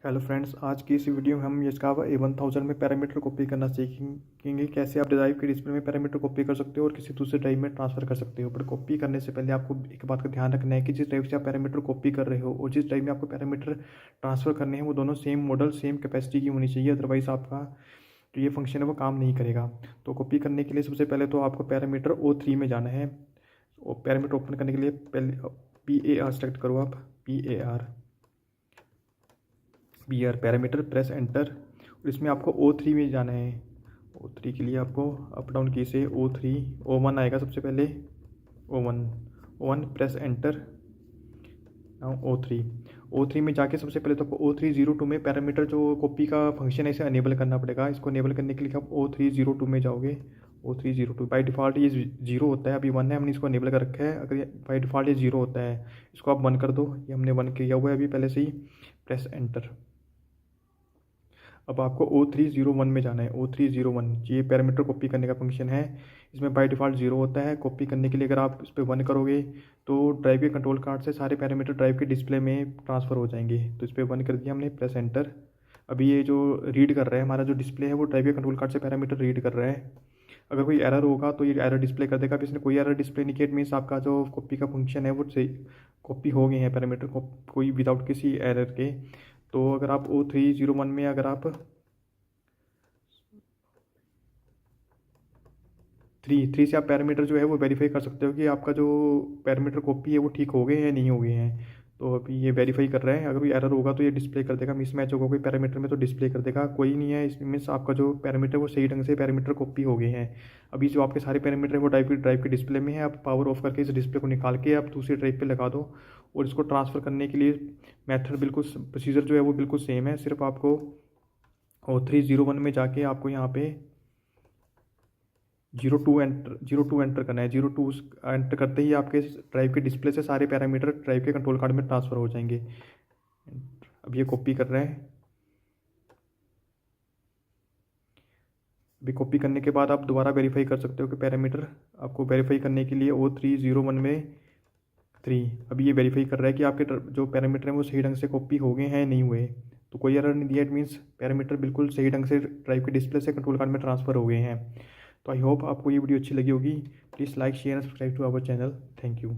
Hello friends, आज की इस वीडियो में हम Yaskawa A1000 में पैरामीटर कॉपी करना सीखेंगे। कैसे आप ड्राइव के डिस्प्ले में पैरामीटर कॉपी कर सकते हो और किसी दूसरे ड्राइव में ट्रांसफर कर सकते हो। पर कॉपी करने से पहले आपको एक बात का ध्यान रखना है कि जिस ड्राइव से आप पैरामीटर कॉपी कर रहे हो और जिस ड्राइव में आपको पैरामीटर ट्रांसफर करने हैं वो दोनों सेम मॉडल सेम कैपेसिटी की होनी चाहिए, अदरवाइज़ आपका जो ये फंक्शन है वो काम नहीं करेगा। तो कॉपी करने के लिए सबसे पहले तो आपको पैरामीटर O3 में जाना है। और पैरामीटर ओपन करने के लिए पहले PAR सेलेक्ट करो आप, PAR पैरामीटर, प्रेस एंटर। और इसमें आपको O3 में जाना है। O3 के लिए आपको अप डाउन की से O1 आएगा सबसे पहले, O1 press enter. Now O3 में जाके सबसे पहले तो आपको O302 में पैरामीटर जो कॉपी का फंक्शन है इसे अनेबल करना पड़ेगा। इसको अनेबल करने के लिए आप O302 में जाओगे। O302 बाई डिफ़ॉल्ट ये 0 होता है, अभी 1 है, हमने इसको अनेबल कर रखा है। अगर बाई डिफ़ॉल्ट ये 0 होता है, इसको आप 1 कर दो। ये हमने 1 किया हुआ है अभी पहले से ही, प्रेस एंटर। अब आपको O301 में जाना है। O301 ये पैरामीटर कॉपी करने का फंक्शन है। इसमें बाय डिफ़ॉल्ट 0 होता है। कॉपी करने के लिए अगर आप इस पर 1 करोगे तो ड्राइव के कंट्रोल कार्ड से सारे पैरामीटर ड्राइव के डिस्प्ले में ट्रांसफ़र हो जाएंगे। तो इस पर 1 कर दिया हमने, प्रेस एंटर। अभी ये जो रीड कर रहा है, हमारा जो डिस्प्ले है वो ड्राइव के कंट्रोल कार्ड से पैरामीटर रीड कर रहा है। अगर कोई एरर होगा तो ये एरर डिस्प्ले कर देगा। अब इसने कोई एरर डिस्प्ले नहीं किया, मीन्स आपका जो कॉपी का फंक्शन है वो सही कॉपी हो गए हैं पैरामीटर कोई विदाउट किसी एरर के। तो अगर आप O301 में अगर आप थ्री से आप पैरामीटर जो है वो वेरीफाई कर सकते हो कि आपका जो पैरामीटर कॉपी है वो ठीक हो गए हैं या नहीं हो गए हैं। तो अभी ये वेरीफाई कर रहा है। अगर कोई एरर होगा तो ये डिस्प्ले कर देगा, मिसमैच होगा कोई पैरामीटर में तो डिस्प्ले कर देगा। कोई नहीं है इसमें, मीन्स आपका जो पैरामीटर वो सही ढंग से पैरामीटर कॉपी हो गए हैं। अभी जो आपके सारे पैरामीटर है वो ड्राइव के डिस्प्ले में है। आप पावर ऑफ करके इस डिस्प्ले को निकाल के आप दूसरी ड्राइव पर लगा दो। और इसको ट्रांसफ़र करने के लिए मेथड बिल्कुल, प्रोसीजर जो है वो बिल्कुल सेम है। सिर्फ आपको O301 में जाके आपको यहाँ पे 02 एंटर करना है। 02 एंटर करते ही आपके ड्राइव के डिस्प्ले से सारे पैरामीटर ड्राइव के कंट्रोल कार्ड में ट्रांसफ़र हो जाएंगे। अब ये कॉपी कर रहे हैं। अभी कॉपी करने के बाद आप दोबारा वेरीफाई कर सकते हो कि पैरामीटर, आपको वेरीफाई करने के लिए O301 में 3, अभी ये वेरीफाई कर रहा है कि आपके जो पैरामीटर हैं वो सही ढंग से कॉपी हो गए हैं नहीं हुए। तो कोई एरर नहीं दिया, इट मीन्स पैरामीटर बिल्कुल सही ढंग से ड्राइव के डिस्प्ले से कंट्रोल कार्ड में ट्रांसफ़र हो गए हैं। तो आई होप आपको ये वीडियो अच्छी लगी होगी। Please like, share and subscribe to our channel. Thank you.